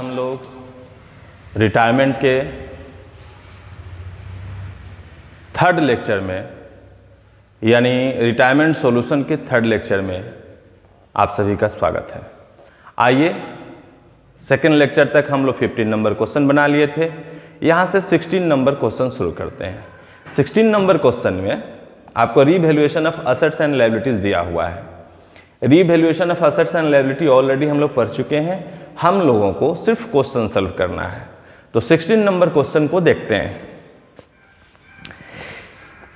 हम लोग रिटायरमेंट के थर्ड लेक्चर में यानी रिटायरमेंट सॉल्यूशन के थर्ड लेक्चर में आप सभी का स्वागत है। आइए सेकेंड लेक्चर तक हम लोग 15 नंबर क्वेश्चन बना लिए थे। यहाँ से 16 नंबर क्वेश्चन शुरू करते हैं। 16 नंबर क्वेश्चन में आपको revaluation of assets and liabilities दिया हुआ है। Revaluation of assets and liability already हम लोग पढ़ चुके हैं। हम लोगों को सिर्फ क्वेश्चन सॉल्व करना है। तो 16 नंबर क्वेश्चन को देखते हैं।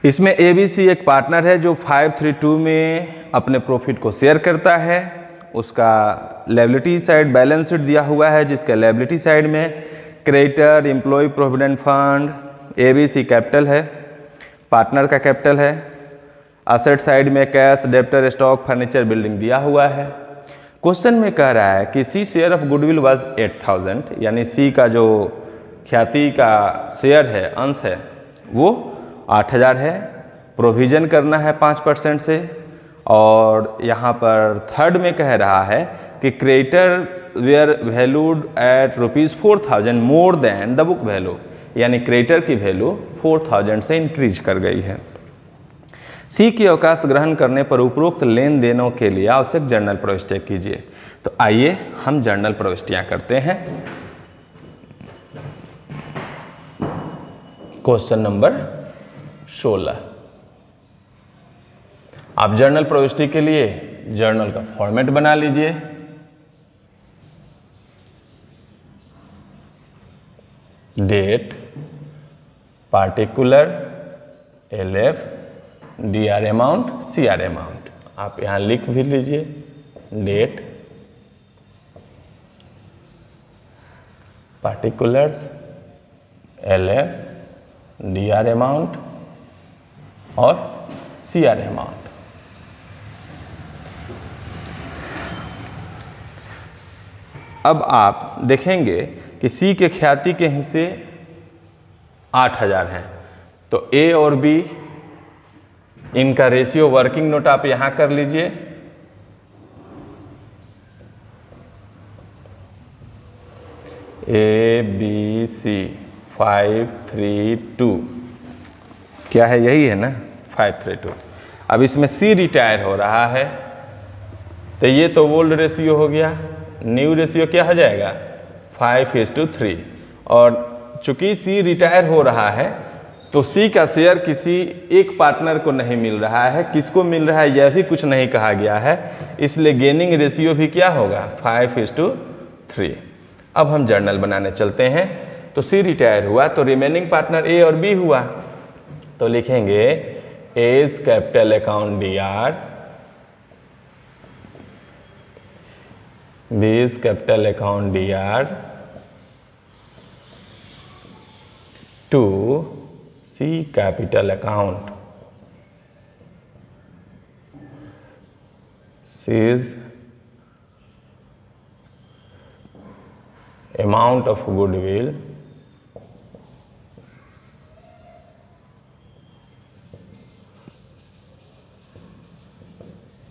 इसमें ABC एक पार्टनर है जो 532 में अपने प्रॉफिट को शेयर करता है। उसका लायबिलिटी साइड बैलेंस शीट दिया हुआ है, जिसके लायबिलिटी साइड में creditor, employ provident fund, ABC capital है, पार्टनर का कैपिटल है। असेट साइड में cash, debtor, stock, furniture, building दिया हुआ है। क्वेश्चन में कह रहा है कि C share of goodwill was 8000, यानी सी का जो ख्याति का शेयर है, अंश है, वो 8000 है। प्रोविजन करना है 5% से। और यहाँ पर थर्ड में कह रहा है कि creditor were valued at ₹4000 more than the book value, यानी क्रेडिटर की वैल्यू 4000 से इंक्रीज कर गई है। सी की अवकाश ग्रहण करने पर उपरोक्त लेन देनों के लिए आवश्यक जर्नल प्रविष्टियाँ कीजिए। तो आइए हम जर्नल प्रविष्टियाँ करते हैं। Question number 16। आप जर्नल प्रविष्टि के लिए जर्नल का फॉर्मेट बना लीजिए। Date, particular, LF, DR amount, CR amount. आप यहां लिख भी लीजिए। Date, particulars, LF, DR amount और CR अमाउंट। अब आप देखेंगे कि सी के ख्याति के हिस्से 8000 हैं। तो A और B इनका रेशियो वर्किंग नोट आप यहां कर लीजिए। ABC 532 क्या है? यही है ना, 532। अब इसमें C रिटायर हो रहा है, तो ये तो ओल्ड रेशियो हो गया। न्यू रेशियो क्या हो जाएगा? 5:3। और चूंकि C रिटायर हो रहा है तो C का शेयर किसी एक पार्टनर को नहीं मिल रहा है। किसको मिल रहा है यह भी कुछ नहीं कहा गया है, इसलिए गेनिंग रेशियो भी क्या होगा? 5:3। अब हम जर्नल बनाने चलते हैं। तो C रिटायर हुआ तो रिमेनिंग पार्टनर A और B हुआ। तो लिखेंगे as capital account DR, B's capital account DR to C capital account, C's amount of goodwill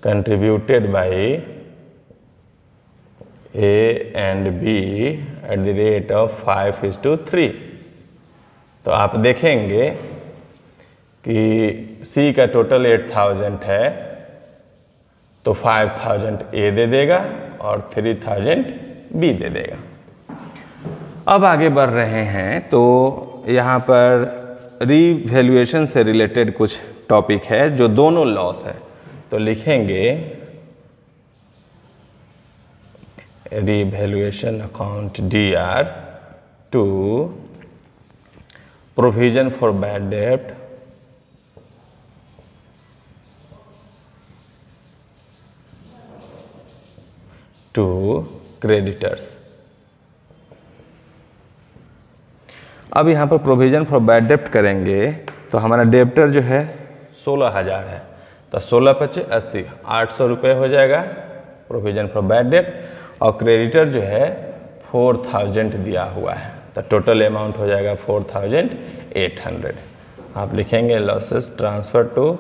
contributed by A and B at the rate of 5:3। तो आप देखेंगे कि C का टोटल 8000 है, तो 5000 A दे देगा और 3000 B दे देगा। अब आगे बढ़ रहे हैं तो यहाँ पर रीवैल्यूएशन से रिलेटेड कुछ टॉपिक है जो दोनों लॉस है। तो लिखेंगे revaluation account DR to provision for bad डेब्ट टू क्रेडिटर्स। अब यहाँ पर प्रोविजन फॉर बैड डेब्ट करेंगे तो हमारा डेब्टर जो है 16000 है, तो 16×5 = 80, 800 रुपये हो जाएगा प्रोविजन फॉर बैड डेब्ट। और क्रेडिटर जो है 4000 दिया हुआ है, तो टोटल अमाउंट हो जाएगा 4800। आप लिखेंगे losses transfer to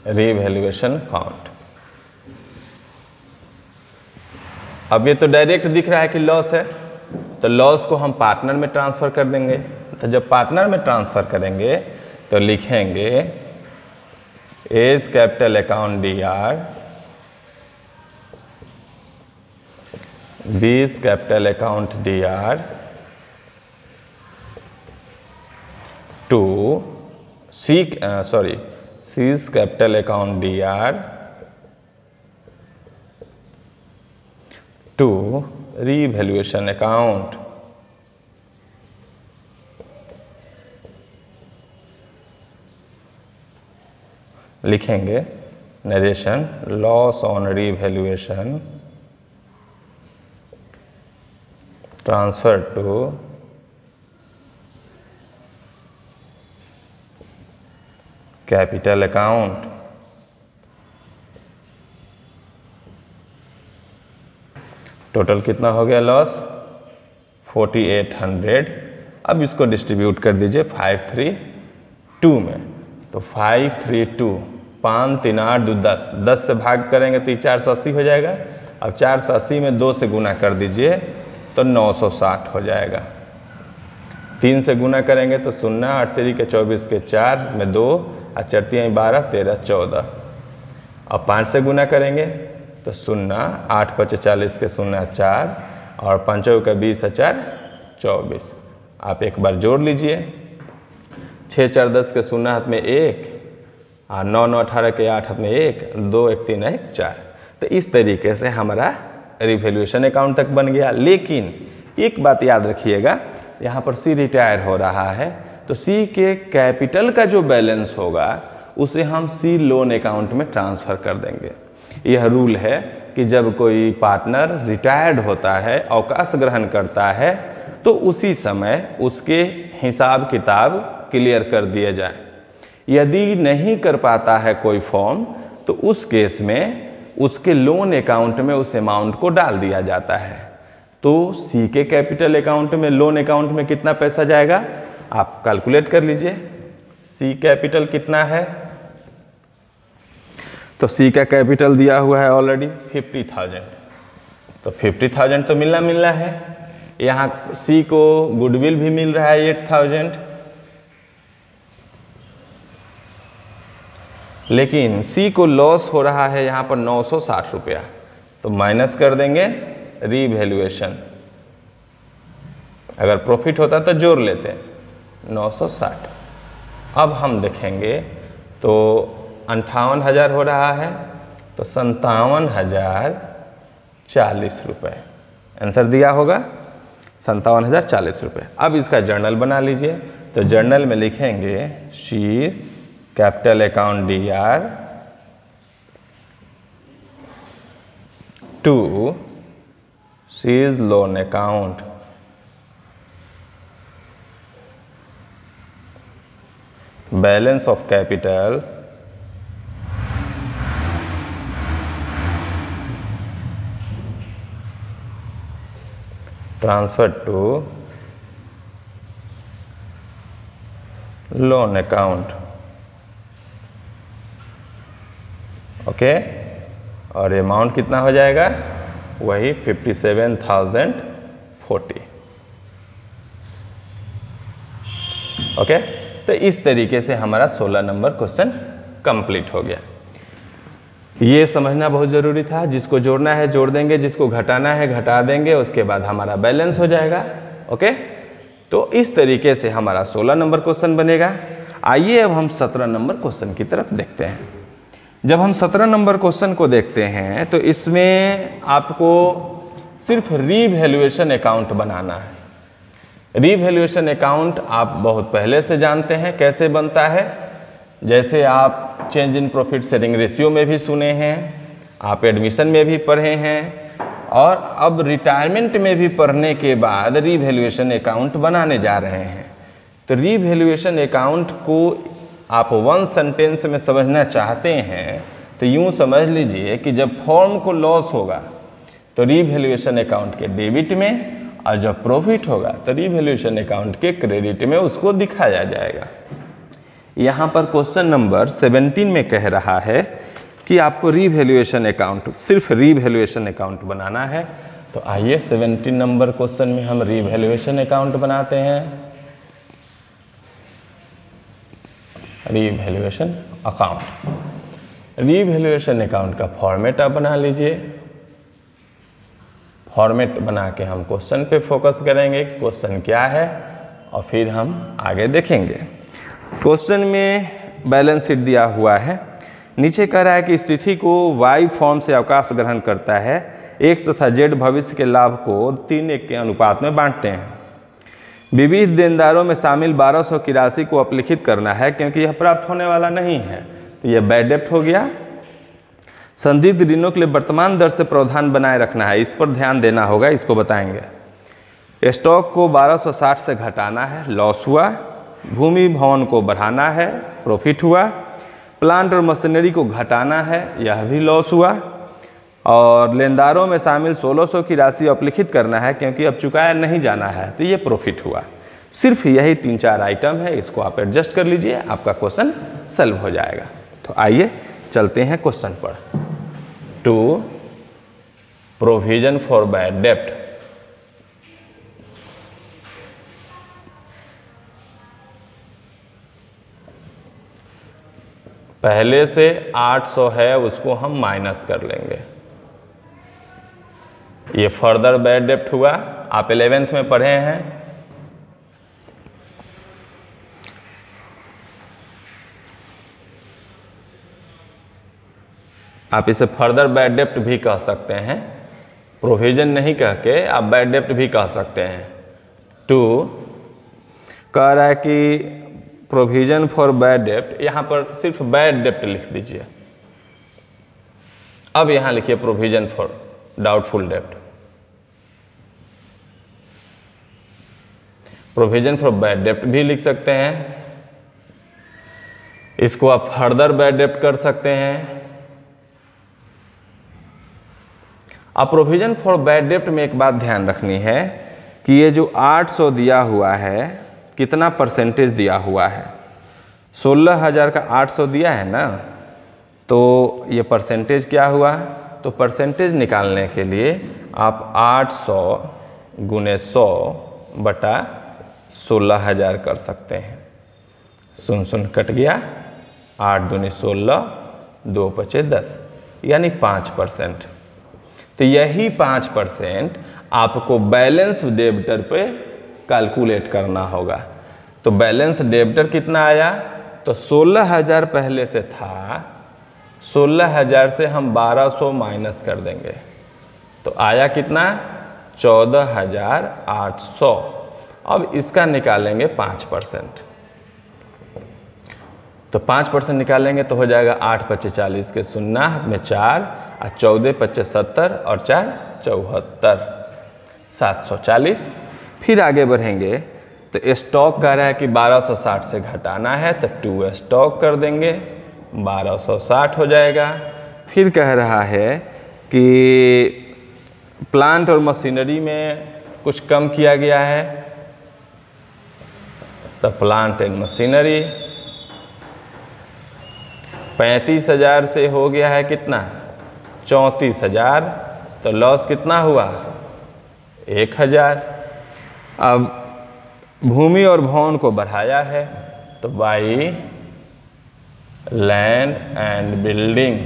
revaluation account. अब ये तो डायरेक्ट दिख रहा है कि लॉस है, तो लॉस को हम पार्टनर में ट्रांसफर कर देंगे। तो जब पार्टनर में ट्रांसफर करेंगे तो लिखेंगे as capital account DR, B's capital account DR to C's capital account DR to revaluation account. लिखेंगे narration loss on revaluation transfer to capital account. Total कितना हो गया लॉस 4800। अब इसको डिस्ट्रीब्यूट कर दीजिए 532 में। तो 532 5 3 8 2 10 10 से भाग करेंगे तो ये 480 हो जाएगा। अब 480 में 2 से गुना कर दीजिए तो 960 हो जाएगा। 3 से गुना करेंगे तो 0 8 3 के 24 के 4 में 2 और 4 3 12 13 14। अब 5 से गुना करेंगे तो 0 8 5 40 के 0 4 और 5 का 20 4 24। आप एक बार जोड़ लीजिए 6 4 10 के 0 हाथ में 1 और 9 9 18 के 8 हाथ में 1 2 1 3 1 4। तो इस तरीके से हमारा रीवैल्यूएशन अकाउंट तक बन गया। लेकिन एक बात याद रखिएगा, यहाँ पर सी रिटायर हो रहा है तो सी के कैपिटल का जो बैलेंस होगा उसे हम सी लोन अकाउंट में ट्रांसफ़र कर देंगे। यह रूल है कि जब कोई पार्टनर रिटायर्ड होता है, अवकाश ग्रहण करता है, तो उसी समय उसके हिसाब किताब क्लियर कर दिए जाए। यदि नहीं कर पाता है कोई फॉर्म तो उस केस में उसके लोन अकाउंट में उस अमाउंट को डाल दिया जाता है। तो सी के कैपिटल अकाउंट में लोन अकाउंट में कितना पैसा जाएगा आप कैलकुलेट कर लीजिए। सी कैपिटल कितना है, तो सी का कैपिटल दिया हुआ है ऑलरेडी 50,000। तो 50,000 तो मिलना है। यहाँ सी को गुडविल भी मिल रहा है 8,000। लेकिन सी को लॉस हो रहा है यहाँ पर 960 रुपया, तो माइनस कर देंगे रीवैल्यूएशन। अगर प्रॉफिट होता तो जोड़ लेते 960। अब हम देखेंगे तो 58,000 हो रहा है, तो 57,040 रुपये आंसर दिया होगा 57,040 रुपये। अब इसका जर्नल बना लीजिए। तो जर्नल में लिखेंगे C capital account DR to C's loan account balance of capital transfer to loan account. Okay, और अमाउंट कितना हो जाएगा वही 57,040। ओके, तो इस तरीके से हमारा 16 नंबर क्वेश्चन कंप्लीट हो गया। ये समझना बहुत ज़रूरी था। जिसको जोड़ना है जोड़ देंगे, जिसको घटाना है घटा देंगे, उसके बाद हमारा बैलेंस हो जाएगा। ओके, तो इस तरीके से हमारा 16 नंबर क्वेश्चन बनेगा। आइए अब हम 17 नंबर क्वेश्चन की तरफ देखते हैं। जब हम 17 नंबर क्वेश्चन को देखते हैं तो इसमें आपको सिर्फ रीवैल्यूएशन अकाउंट बनाना है। रीवैल्यूएशन अकाउंट आप बहुत पहले से जानते हैं कैसे बनता है। जैसे आप change in profit sharing ratio में भी सुने हैं, आप एडमिशन में भी पढ़े हैं, और अब रिटायरमेंट में भी पढ़ने के बाद रीवैल्यूएशन अकाउंट बनाने जा रहे हैं। तो रीवैल्यूएशन अकाउंट को आप वन सेंटेंस में समझना चाहते हैं तो यूँ समझ लीजिए कि जब फॉर्म को लॉस होगा तो रीवैल्यूएशन अकाउंट के डेबिट में, और जब प्रॉफिट होगा तो रीवैल्यूएशन अकाउंट के क्रेडिट में उसको दिखाया जाएगा। यहाँ पर क्वेश्चन नंबर 17 में कह रहा है कि आपको रीवैल्यूएशन अकाउंट, सिर्फ रीवैल्यूएशन अकाउंट बनाना है। तो आइए 17 नंबर क्वेश्चन में हम रीवैल्यूएशन अकाउंट बनाते हैं। रीवैल्यूएशन अकाउंट, रीवैल्यूएशन अकाउंट का फॉर्मेट आप बना लीजिए। फॉर्मेट बना के हम क्वेश्चन पे फोकस करेंगे कि क्वेश्चन क्या है और फिर हम आगे देखेंगे। क्वेश्चन में बैलेंस शीट दिया हुआ है। नीचे कह रहा है कि स्थिति को y फॉर्म से अवकाश ग्रहण करता है, x तथा z भविष्य के लाभ को 3:1 के अनुपात में बांटते हैं। विविध देनदारों में शामिल 1200 की राशि को अपलिखित करना है क्योंकि यह प्राप्त होने वाला नहीं है, तो यह बैड डेब्ट हो गया। संदिग्ध ऋणों के लिए वर्तमान दर से प्रावधान बनाए रखना है, इस पर ध्यान देना होगा, इसको बताएंगे। स्टॉक को 1260 से घटाना है, लॉस हुआ। भूमि भवन को बढ़ाना है, प्रॉफिट हुआ। प्लांट और मशीनरी को घटाना है, यह भी लॉस हुआ। और लेनदारों में शामिल 1600 की राशि अपलिखित करना है क्योंकि अब चुकाया नहीं जाना है, तो ये प्रॉफिट हुआ। सिर्फ यही 3-4 आइटम है, इसको आप एडजस्ट कर लीजिए, आपका क्वेश्चन सॉल्व हो जाएगा। तो आइए चलते हैं क्वेश्चन पर। टू प्रोविजन फॉर बैड डेब्ट। पहले से 800 है, उसको हम माइनस कर लेंगे। ये फर्दर बैड डेब्ट हुआ, आप 11th में पढ़े हैं। आप इसे फर्दर बैड डेब्ट भी कह सकते हैं, प्रोविजन नहीं कह के आप बैड डेब्ट भी कह सकते हैं। टू कह रहा है कि प्रोविजन फॉर बैड डेब्ट, यहां पर सिर्फ बैड डेब्ट लिख दीजिए। अब यहां लिखिए प्रोविजन फॉर डाउटफुल डेब्ट। प्रोविजन फॉर बैड डेब्ट भी लिख सकते हैं, इसको आप फर्दर बैड डेब्ट कर सकते हैं। अब प्रोविजन फॉर बैड डेब्ट में एक बात ध्यान रखनी है कि ये जो 800 दिया हुआ है, कितना परसेंटेज दिया हुआ है? 16,000 का 800 दिया है ना, तो ये परसेंटेज क्या हुआ? तो परसेंटेज निकालने के लिए आप 800 गुने 100 बटा 16,000 कर सकते हैं। सुन कट गया, 8 दूनी 16, 2 पचे 10, यानी 5%। तो यही 5% आपको बैलेंस डेब्टर पे कैलकुलेट करना होगा। तो बैलेंस डेब्टर कितना आया? तो 16,000 पहले से था, 16,000 से हम 1200 माइनस कर देंगे, तो आया कितना? 14,800। अब इसका निकालेंगे 5%। तो 5% निकालेंगे तो हो जाएगा 8 पच्चे 40 के 0 में 4 और 14 पच्चे 70 और 4 74, 740। फिर आगे बढ़ेंगे तो स्टॉक कह रहा है कि 1260 से घटाना है, तो 2 स्टॉक कर देंगे, 1260 हो जाएगा। फिर कह रहा है कि प्लांट और मशीनरी में कुछ कम किया गया है, तो प्लांट एंड मशीनरी 35,000 से हो गया है कितना? 34,000। तो लॉस कितना हुआ? 1,000। अब भूमि और भवन को बढ़ाया है, तो बाई लैंड एंड बिल्डिंग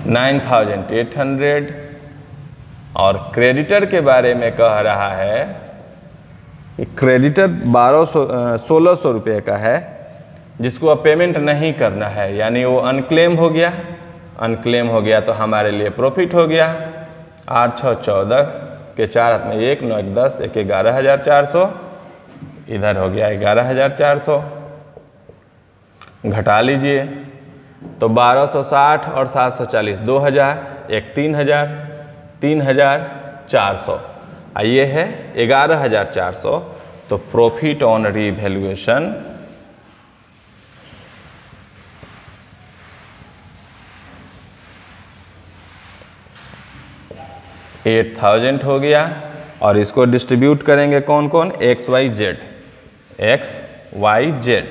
9,800। और क्रेडिटर के बारे में कह रहा है कि क्रेडिटर 1600 रुपये का है, जिसको अब पेमेंट नहीं करना है, यानी वो अनक्लेम हो गया। अनक्लेम हो गया तो हमारे लिए प्रॉफिट हो गया। 8 6 14 के 4 हाथ में 1 9 1 10 1 11,400, इधर हो गया 11,400। घटा लीजिए तो 1260 और 740 2,000, 1 3,000, 3,400, ये है 11,400। तो प्रॉफिट ऑन रीवैल्यूएशन 8,000 हो गया। और इसको डिस्ट्रीब्यूट करेंगे कौन कौन? XYZ, YZ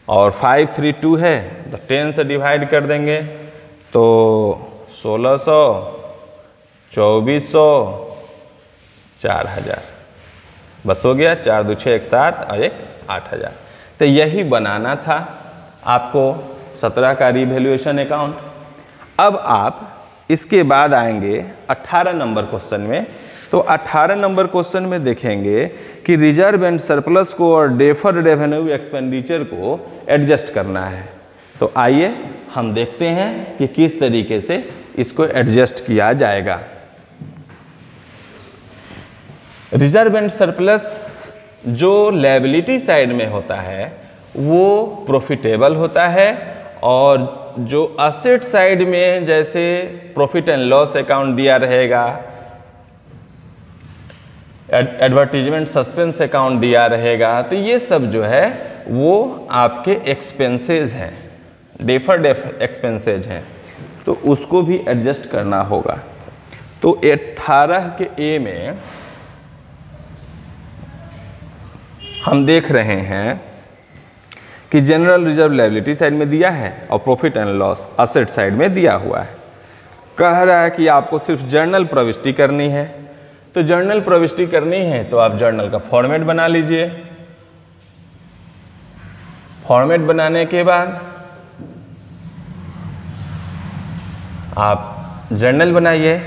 और 532 है तो 10 से डिवाइड कर देंगे तो 1600, 2400, 4000। बस हो गया, 4 2 6 1 7 और 1 8000। तो यही बनाना था आपको 17 का रिवैल्यूएशन अकाउंट। अब आप इसके बाद आएंगे 18 नंबर क्वेश्चन में। तो 18 नंबर क्वेश्चन में देखेंगे कि रिजर्व एंड सरप्लस को और डेफर्ड रेवेन्यू एक्सपेंडिचर को एडजस्ट करना है। तो आइए हम देखते हैं कि किस तरीके से इसको एडजस्ट किया जाएगा। रिजर्व एंड सरप्लस जो लायबिलिटी साइड में होता है वो प्रॉफिटेबल होता है, और जो असेट साइड में जैसे प्रॉफिट एंड लॉस अकाउंट दिया रहेगा, एडवर्टीजमेंट सस्पेंस अकाउंट दिया रहेगा, तो ये सब जो है वो आपके एक्सपेंसेस हैं, डेफर्ड एक्सपेंसेज हैं, तो उसको भी एडजस्ट करना होगा। तो 18 के ए में हम देख रहे हैं कि जनरल रिजर्व लायबिलिटी साइड में दिया है और profit and loss asset side में दिया हुआ है। कह रहा है कि आपको सिर्फ जर्नल प्रविष्टि करनी है। तो जर्नल प्रविष्टि करनी है तो आप जर्नल का फॉर्मेट बना लीजिए। फॉर्मेट बनाने के बाद आप जर्नल बनाइए।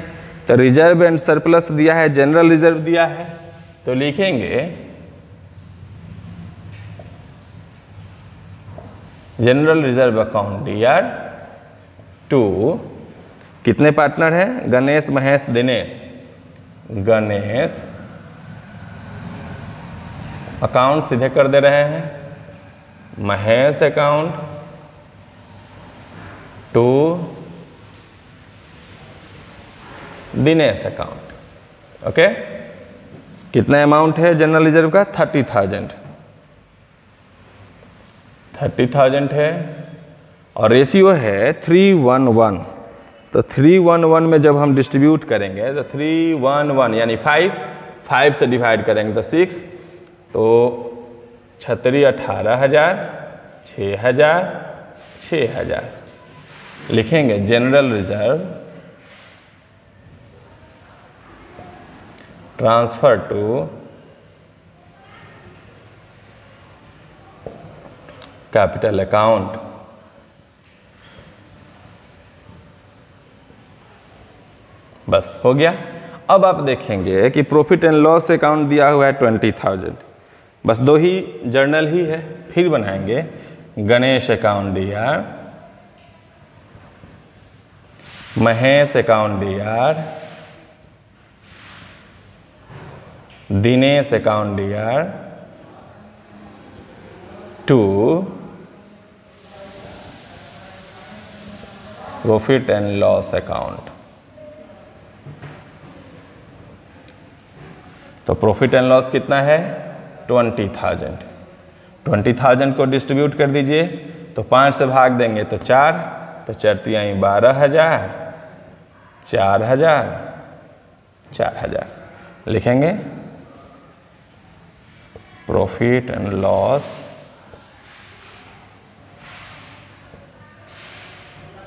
तो रिजर्व एंड सरप्लस दिया है, जनरल रिजर्व दिया है, तो लिखेंगे general reserve account DR to, कितने पार्टनर हैं? गणेश, महेश, दिनेश। गणेश अकाउंट सीधे कर दे रहे हैं, Mahesh account to Dinesh account. Okay, कितना अमाउंट है जनरल रिजर्व का? 30,000 है और रेशियो है 3:1:1। तो 3:1:1 में जब हम डिस्ट्रीब्यूट करेंगे तो 3:1:1 यानी 5 से डिवाइड करेंगे तो 6, तो 36 18,000, 6,000, 6,000 लिखेंगे। General reserve transfer to capital account. बस हो गया। अब आप देखेंगे कि प्रॉफिट एंड लॉस अकाउंट दिया हुआ है 20,000, बस 2 ही जर्नल ही है। फिर बनाएंगे Ganesh account DR, Mahesh account DR, Dinesh account DR to profit and loss account. तो प्रॉफिट एंड लॉस कितना है? 20,000। 20,000 को डिस्ट्रीब्यूट कर दीजिए, तो 5 से भाग देंगे तो 4, तो 4 तिहाई 12,000, 4,000, 4,000 लिखेंगे। Profit and loss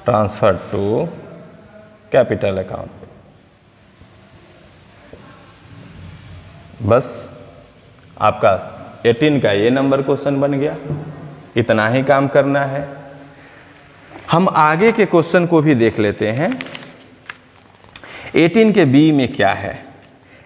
transfer to capital account. बस आपका 18 का ये नंबर क्वेश्चन बन गया। इतना ही काम करना है। हम आगे के क्वेश्चन को भी देख लेते हैं। 18 के बी में क्या है?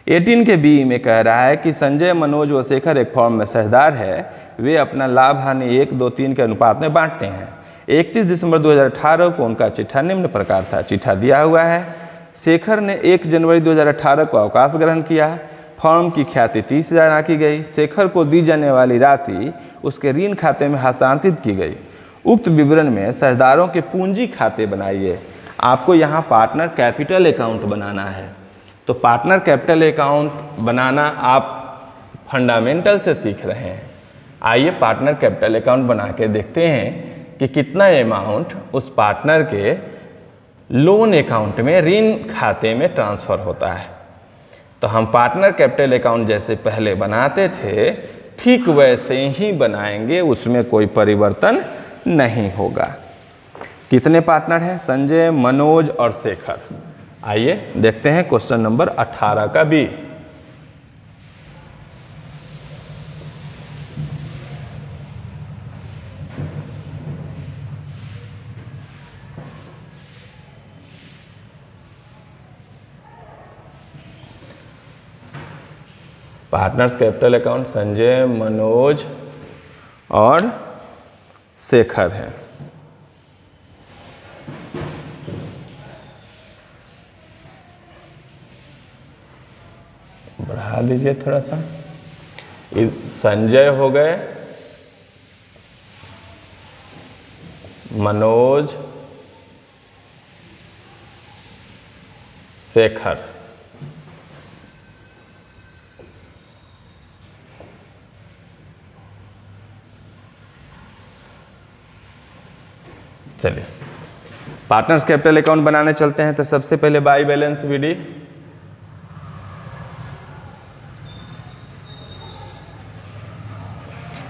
18 के बी में कह रहा है कि संजय, मनोज व शेखर एक फॉर्म में साझेदार है। वे अपना लाभ हानि 1, 2, 3 के अनुपात में बांटते हैं। 31 दिसंबर 2018 को उनका चिट्ठा निम्न प्रकार था। चिट्ठा दिया हुआ है। शेखर ने 1 जनवरी 2018 को अवकाश ग्रहण किया। फॉर्म की ख्याति 30,000 आंकी गई। शेखर को दी जाने वाली राशि उसके ऋण खाते में हस्तांतरित की गई। उक्त विवरण में साझेदारों के पूंजी खाते बनाइए। आपको यहाँ पार्टनर कैपिटल अकाउंट बनाना है। तो पार्टनर कैपिटल अकाउंट बनाना आप फंडामेंटल से सीख रहे हैं। आइए पार्टनर कैपिटल अकाउंट बना के देखते हैं कि कितना अमाउंट उस पार्टनर के लोन अकाउंट में, ऋण खाते में ट्रांसफ़र होता है। तो हम पार्टनर कैपिटल अकाउंट जैसे पहले बनाते थे ठीक वैसे ही बनाएंगे, उसमें कोई परिवर्तन नहीं होगा। कितने पार्टनर हैं? संजय, मनोज और शेखर। आइए देखते हैं क्वेश्चन नंबर 18 का B. Partners capital account Sanjay, Manoj और शेखर है। बढ़ा दीजिए थोड़ा सा। संजय हो गए, मनोज, शेखर। चलिए पार्टनर्स कैपिटल अकाउंट बनाने चलते हैं। तो सबसे पहले बाई बैलेंस विधि।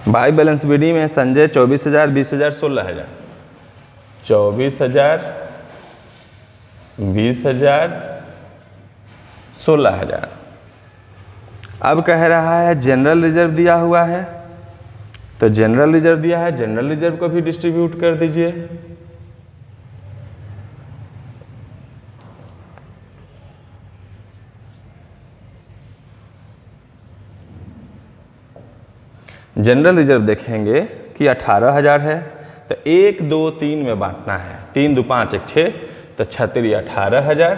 बाई बैलेंस विधि में संजय 24,000, 20,000, 16,000। 24,000, 20,000, 16,000। अब कह रहा है जनरल रिजर्व दिया हुआ है, तो जनरल रिजर्व दिया है, जनरल रिजर्व को भी डिस्ट्रीब्यूट कर दीजिए। जनरल रिजर्व देखेंगे कि 18,000 है, तो 1, 2, 3 में बांटना है। 3 2 5 1 6, तो 6 18,000,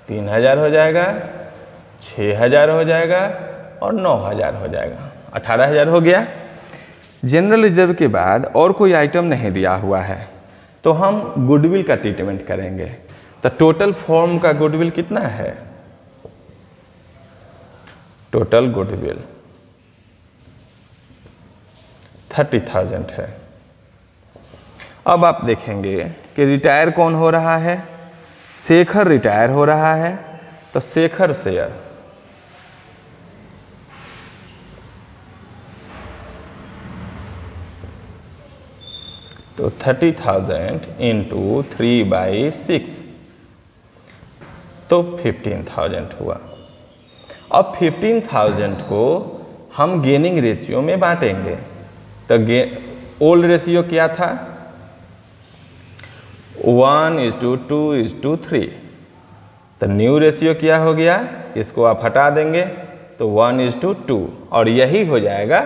3,000 हो जाएगा, 6,000 हो जाएगा और 9,000 हो जाएगा। 18,000 हो गया। जनरल रिजर्व के बाद और कोई आइटम नहीं दिया हुआ है, तो हम गुडविल का ट्रीटमेंट करेंगे। तो टोटल फॉर्म का गुडविल कितना है? टोटल गुडविल 30,000 है। अब आप देखेंगे कि रिटायर कौन हो रहा है? शेखर रिटायर हो रहा है, तो शेखर शेयर तो 30,000 इंटू 3/6 तो 15,000 हुआ। अब 15,000 को हम गेनिंग रेशियो में बांटेंगे। तो ओल्ड रेशियो क्या था? 1:2:3। तो न्यू रेशियो क्या हो गया? इसको आप हटा देंगे तो 1:2। और यही हो जाएगा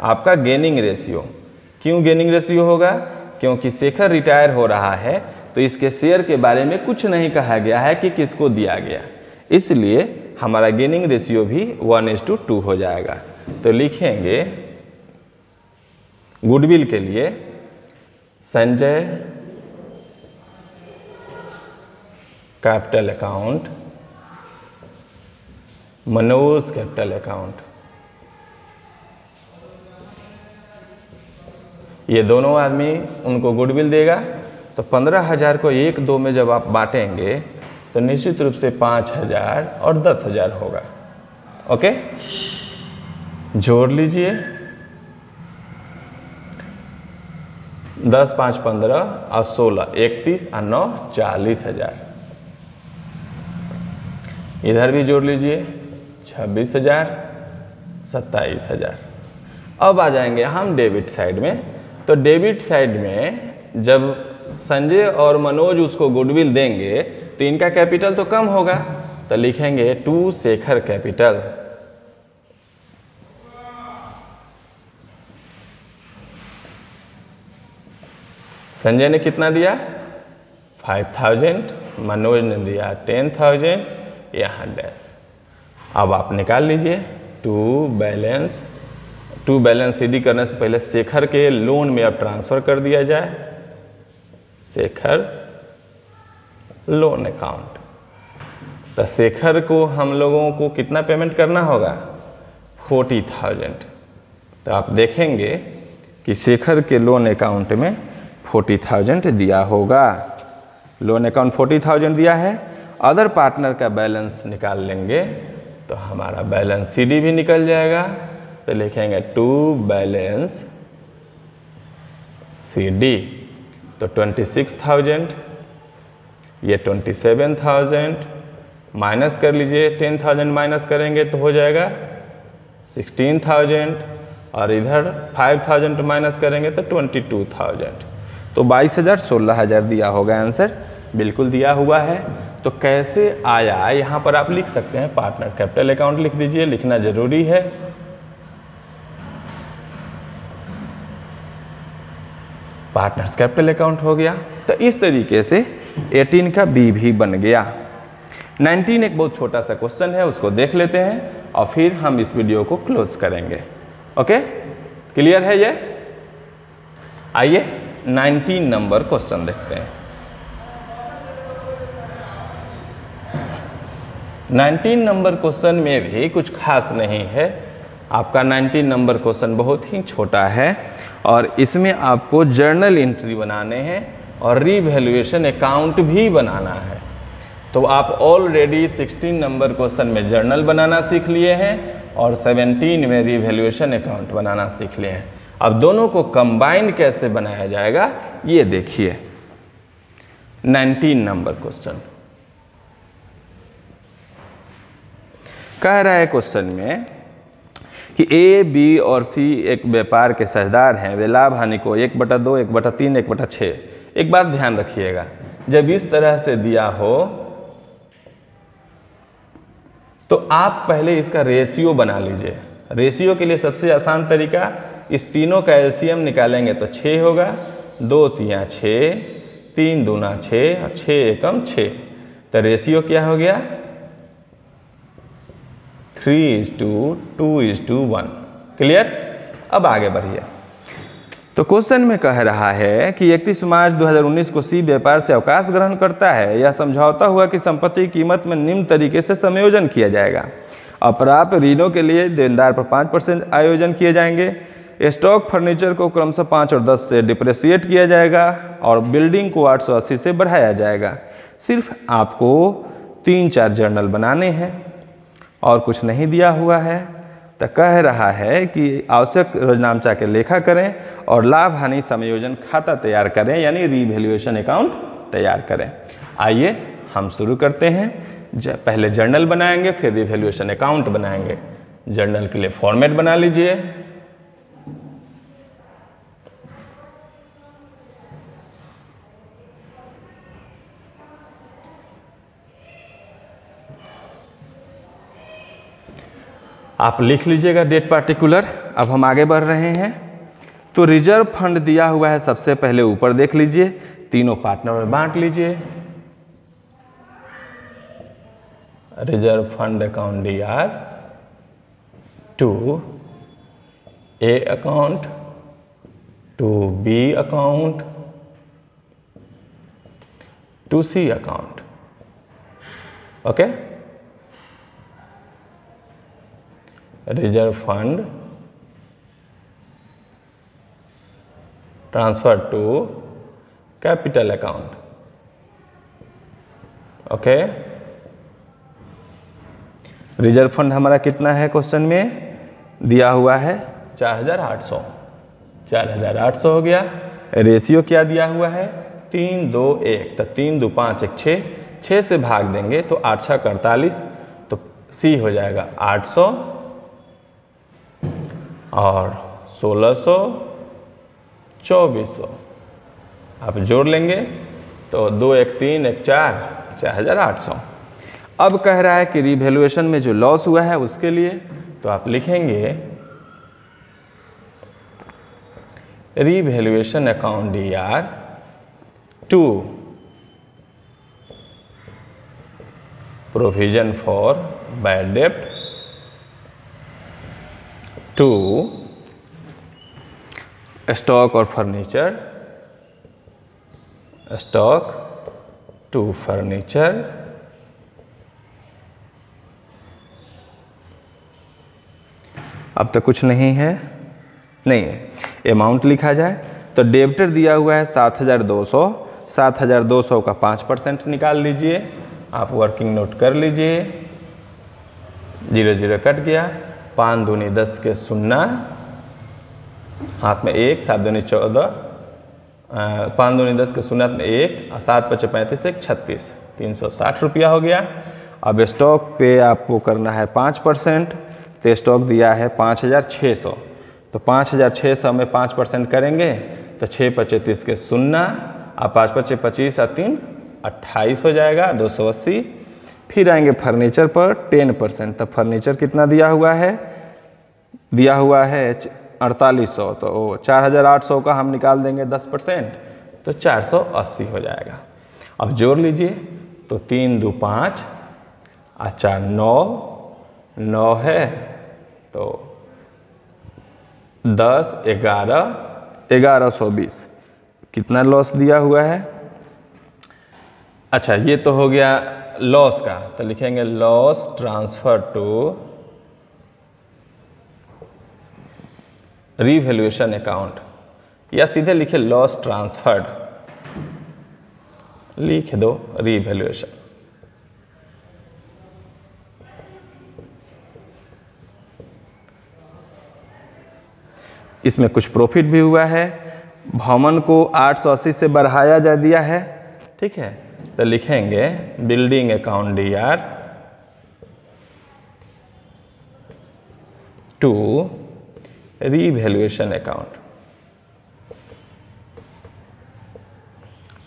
आपका गेनिंग रेशियो। क्यों गेनिंग रेशियो होगा? क्योंकि शेखर रिटायर हो रहा है, तो इसके शेयर के बारे में कुछ नहीं कहा गया है कि किसको दिया गया, इसलिए हमारा गेनिंग रेशियो भी 1:2 हो जाएगा। तो लिखेंगे गुडविल के लिए Sanjay capital account, Manoj capital account. ये दोनों आदमी उनको गुडविल देगा, तो 15,000 को 1 2 में जब आप बांटेंगे तो निश्चित रूप से 5,000 और 10,000 होगा। ओके, जोड़ लीजिए। 10 5 15 और 16 31 और 9 40,000। इधर भी जोड़ लीजिए 26,000 27,000। अब आ जाएंगे हम डेबिट साइड में। तो डेबिट साइड में जब संजय और मनोज उसको गुडविल देंगे तो इनका कैपिटल तो कम होगा, तो लिखेंगे टू शेखर कैपिटल। संजय ने कितना दिया? 5,000, मनोज ने दिया 10,000, यहाँ डैश। अब आप निकाल लीजिए टू बैलेंस सीडी करने से पहले शेखर के लोन में अब ट्रांसफर कर दिया जाए, शेखर लोन अकाउंट। तो शेखर को हम लोगों को कितना पेमेंट करना होगा? 40,000। तो आप देखेंगे कि शेखर के लोन अकाउंट में 40,000 दिया होगा। लोन अकाउंट 40,000 दिया है। अदर पार्टनर का बैलेंस निकाल लेंगे तो हमारा बैलेंस सीडी भी निकल जाएगा, तो लिखेंगे टू बैलेंस CD। तो 26,000, ये 27,000, माइनस कर लीजिए, 10,000 माइनस करेंगे तो हो जाएगा 16,000, और इधर 5,000 माइनस करेंगे तो 22,000। तो 22,000 16,000 दिया होगा आंसर, बिल्कुल दिया हुआ है। तो कैसे आया यहाँ पर आप लिख सकते हैं, पार्टनर कैपिटल अकाउंट लिख दीजिए, लिखना जरूरी है। पार्टनर्स कैपिटल अकाउंट हो गया। तो इस तरीके से 18 का बी भी बन गया। 19 एक बहुत छोटा सा क्वेश्चन है, उसको देख लेते हैं और फिर हम इस वीडियो को क्लोज करेंगे। ओके, क्लियर है ये? आइए 19 नंबर क्वेश्चन देखते हैं। 19 नंबर क्वेश्चन में भी कुछ खास नहीं है। आपका 19 नंबर क्वेश्चन बहुत ही छोटा है और इसमें आपको जर्नल एंट्री बनाने हैं और रीवैल्यूएशन अकाउंट भी बनाना है। तो आप ऑलरेडी 16 नंबर क्वेश्चन में जर्नल बनाना सीख लिए हैं और 17 में रीवैल्यूएशन अकाउंट बनाना सीख लिए हैं। अब दोनों को कंबाइन कैसे बनाया जाएगा ये देखिए। 19 नंबर क्वेश्चन कह रहा है क्वेश्चन में कि A, B और C एक व्यापार के साझेदार हैं। वे लाभ हानि को 1/2, 1/3, 1/6। एक बात ध्यान रखिएगा, जब इस तरह से दिया हो तो आप पहले इसका रेशियो बना लीजिए। रेशियो के लिए सबसे आसान तरीका, इस तीनों का एलसीएम निकालेंगे तो 6 होगा। 2 तिया 6, 3 दूना 6 और 6 एकम 6। तो रेशियो क्या हो गया? 3:2:1। क्लियर? अब आगे बढ़िए। तो क्वेश्चन में कह रहा है कि 31 मार्च 2019 को सी व्यापार से अवकाश ग्रहण करता है। यह समझौता हुआ कि संपत्ति की कीमत में निम्न तरीके से समायोजन किया जाएगा। अप्राप्य ऋणों के लिए देनदार पर 5% आयोजन किए जाएंगे। स्टॉक फर्नीचर को क्रमशः 5 और 10 से डिप्रेशिएट किया जाएगा और बिल्डिंग को 880 से बढ़ाया जाएगा। सिर्फ आपको 3-4 जर्नल बनाने हैं और कुछ नहीं दिया हुआ है। तो कह रहा है कि आवश्यक योजनांचा के लेखा करें और लाभ हानि समायोजन खाता तैयार करें, यानी रीवैल्यूएशन अकाउंट तैयार करें। आइए हम शुरू करते हैं। पहले जर्नल बनाएंगे, फिर रीवैल्यूएशन अकाउंट बनाएंगे। जर्नल के लिए फॉर्मेट बना लीजिए। आप लिख लीजिएगा डेट पार्टिकुलर। अब हम आगे बढ़ रहे हैं। तो रिजर्व फंड दिया हुआ है, सबसे पहले ऊपर देख लीजिए, तीनों पार्टनर में बांट लीजिए। Reserve fund account DR to A account, to B account, to C account. Okay, reserve fund transfer to capital account. Okay, reserve fund हमारा कितना है क्वेश्चन में दिया हुआ है? 4,800। 4,800 हो गया। रेशियो क्या दिया हुआ है? 3:2:1। तो 3 2 5 1 6, 6 से भाग देंगे तो 8 6 48। तो C हो जाएगा 800 और 1600, 2400। आप जोड़ लेंगे तो 2 1 3 1 4, 4,800। अब कह रहा है कि रीवैल्यूएशन में जो लॉस हुआ है उसके लिए, तो आप लिखेंगे revaluation account DR to provision for bad डेब्ट टू स्टॉक और फर्नीचर, स्टॉक टू फर्नीचर, अब तक कुछ नहीं है, नहीं है। अमाउंट लिखा जाए तो डेबिटर दिया हुआ है 7,200। 7,200 का 5% निकाल लीजिए। आप वर्किंग नोट कर लीजिए। 0 0 कट गया 5 दूनी 10 के 0, हाथ में 1, 7 दूनी 14, 5 दूनी 10 के 0 हाथ में 1 और 7 5 35 1 36, 360 रुपया हो गया। अब स्टॉक पे आपको करना है 5%, तो स्टॉक दिया है 5600, तो 5600 में 5% करेंगे तो 6 5 30 के 0 और 5 5 25 और 3 28 हो जाएगा, 280। फिर आएंगे फर्नीचर पर 10%, तो फर्नीचर कितना दिया हुआ है 4800, तो 4800 का हम निकाल देंगे 10%, तो 480 हो जाएगा। अब जोड़ लीजिए, तो 3 2 5 और 4 9 है, तो 10 11 1120 कितना लॉस दिया हुआ है। अच्छा, ये तो हो गया लॉस का, तो लिखेंगे loss transfer to revaluation account, या सीधे लिखे लॉस ट्रांसफर्ड, लिख दो रीवैल्यूएशन। इसमें कुछ प्रॉफिट भी हुआ है, भवन को 880 से बढ़ाया जा दिया है, ठीक है। तो लिखेंगे building account DR to revaluation account,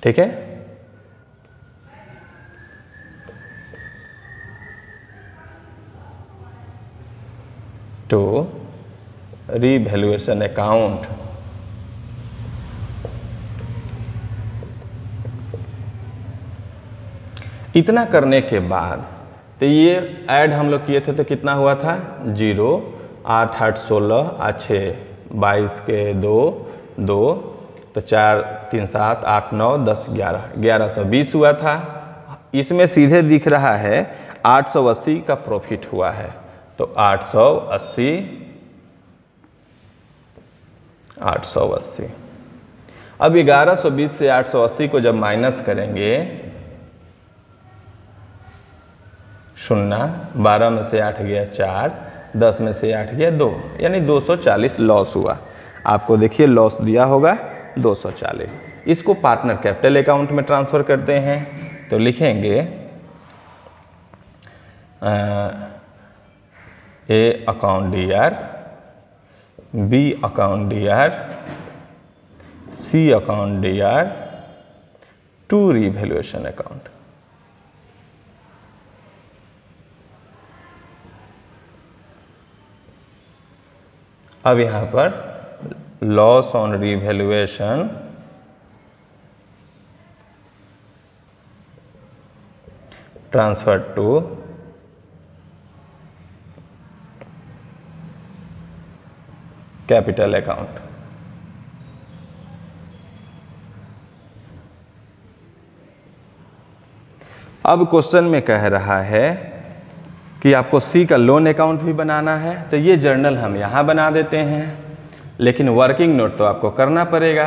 ठीक है। टू रीवैल्यूएशन अकाउंट, इतना करने के बाद तो ये ऐड हम लोग किए थे तो कितना हुआ था 0 8 8 16 और 6 22 के 2 2, तो 4 3 7 8 9 10 11 1120 हुआ था। इसमें सीधे दिख रहा है 880 का प्रॉफिट हुआ है, तो 880 अब 1120 से 880 को जब माइनस करेंगे, 0 12 में से 8 गया 4, 10 में से 8 गया 2, यानी 240 लॉस हुआ। आपको देखिए लॉस दिया होगा 240। इसको पार्टनर कैपिटल अकाउंट में ट्रांसफ़र करते हैं, तो लिखेंगे A account DR, B account DR, C account DR to revaluation account. अब यहाँ पर loss on revaluation transfer to capital account. अब क्वेश्चन में कह रहा है कि आपको सी का लोन अकाउंट भी बनाना है, तो ये जर्नल हम यहाँ बना देते हैं, लेकिन वर्किंग नोट तो आपको करना पड़ेगा।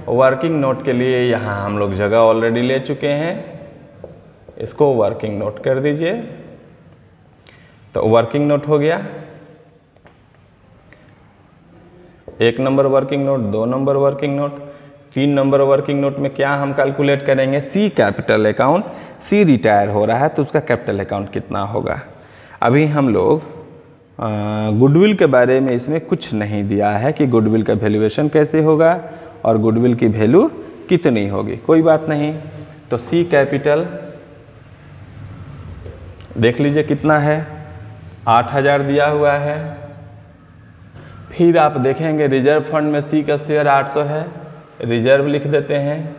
वर्किंग नोट के लिए यहाँ हम लोग जगह ऑलरेडी ले चुके हैं, इसको वर्किंग नोट कर दीजिए। तो वर्किंग नोट हो गया, 1 number working note, 2 number working note, 3 number working note में क्या हम कैलकुलेट करेंगे, सी कैपिटल अकाउंट। सी रिटायर हो रहा है तो उसका कैपिटल अकाउंट कितना होगा। अभी हम लोग गुडविल के बारे में इसमें कुछ नहीं दिया है कि गुडविल का वैल्यूएशन कैसे होगा और गुडविल की वैल्यू कितनी होगी, कोई बात नहीं। तो सी कैपिटल देख लीजिए कितना है, 8000 दिया हुआ है। फिर आप देखेंगे रिजर्व फंड में सी का शेयर 800 है, रिजर्व लिख देते हैं,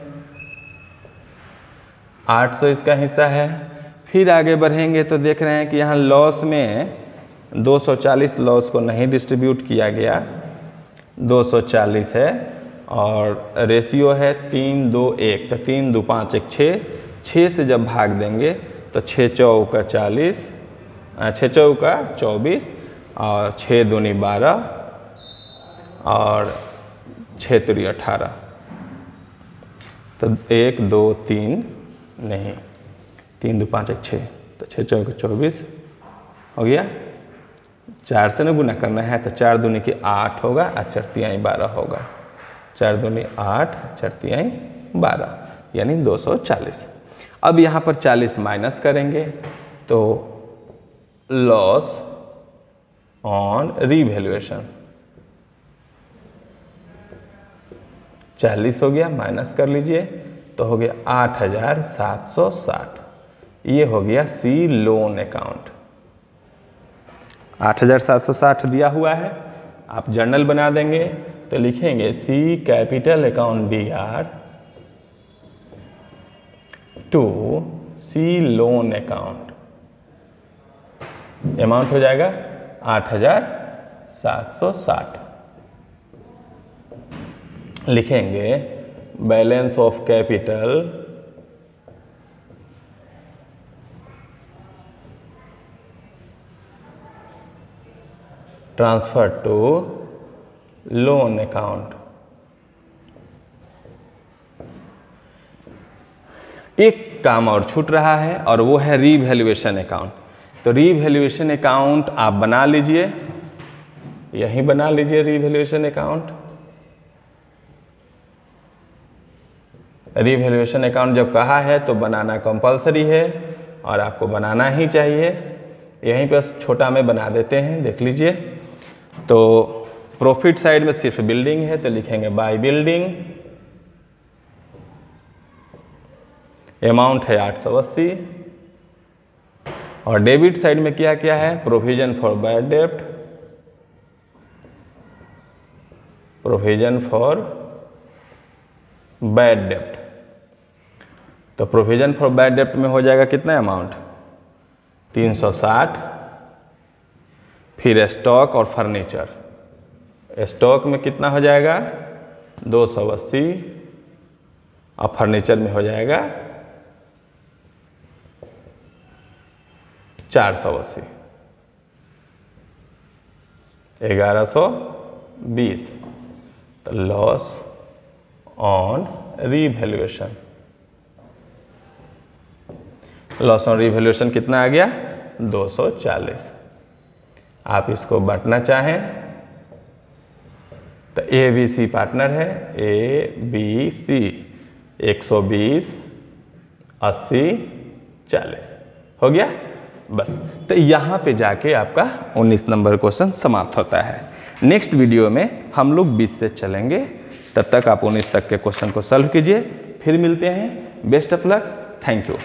800 इसका हिस्सा है। फिर आगे बढ़ेंगे तो देख रहे हैं कि यहाँ लॉस में 240 लॉस को नहीं डिस्ट्रीब्यूट किया गया, 240 है और रेशियो है 3 2 1, तो 3 2 5 1 6, 6 से जब भाग देंगे तो 6 चौका 40, 6 चौका 24 और 6 दूनी 12 और 6 3 18, तो 1 2 3 नहीं, 3 2 5 1 6, तो 6 चौका 24 हो गया, 4 से ना गुना करना है तो 4 दूनी की 8 होगा और 4 तिहाई 12 होगा। 4 दूनी 8, 4 तिहाई 12 यानी 240। अब यहाँ पर 40 माइनस करेंगे तो लॉस ऑन रीवैल्यूएशन 40 हो गया, माइनस कर लीजिए तो हो गया 8760। ये हो गया सी लोन अकाउंट। 8760 दिया हुआ है, आप जर्नल बना देंगे तो लिखेंगे C capital account B R to C loan account. Amount हो जाएगा 8760। लिखेंगे balance of capital transfer to loan account. एक काम और छूट रहा है और वो है रीवैल्यूएशन अकाउंट। तो रीवैल्यूएशन अकाउंट आप बना लीजिए, यहीं बना लीजिए रीवैल्यूएशन अकाउंट। रीवैल्यूएशन अकाउंट जब कहा है तो बनाना कंपलसरी है और आपको बनाना ही चाहिए। यहीं पे छोटा में बना देते हैं, देख लीजिए। तो प्रॉफिट साइड में सिर्फ बिल्डिंग है तो लिखेंगे बाय बिल्डिंग। अमाउंट है 880 और डेबिट साइड में क्या क्या है, प्रोविजन फॉर बैड डेब्ट, प्रोविजन फॉर बैड डेब्ट। तो प्रोविजन फॉर बैड डेब्ट में हो जाएगा कितना अमाउंट, 360। फिर स्टॉक और फर्नीचर, स्टॉक में कितना हो जाएगा 280 और फर्नीचर में हो जाएगा 480, 1120। तो loss on revaluation, loss on revaluation कितना आ गया 240। आप इसको बांटना चाहें तो ए बी सी पार्टनर है, ए बी सी 120 80 40 हो गया बस। तो यहाँ पे जाके आपका 19 नंबर क्वेश्चन समाप्त होता है। नेक्स्ट वीडियो में हम लोग 20 से चलेंगे, तब तक आप 19 तक के क्वेश्चन को सॉल्व कीजिए। फिर मिलते हैं, best of luck, thank you.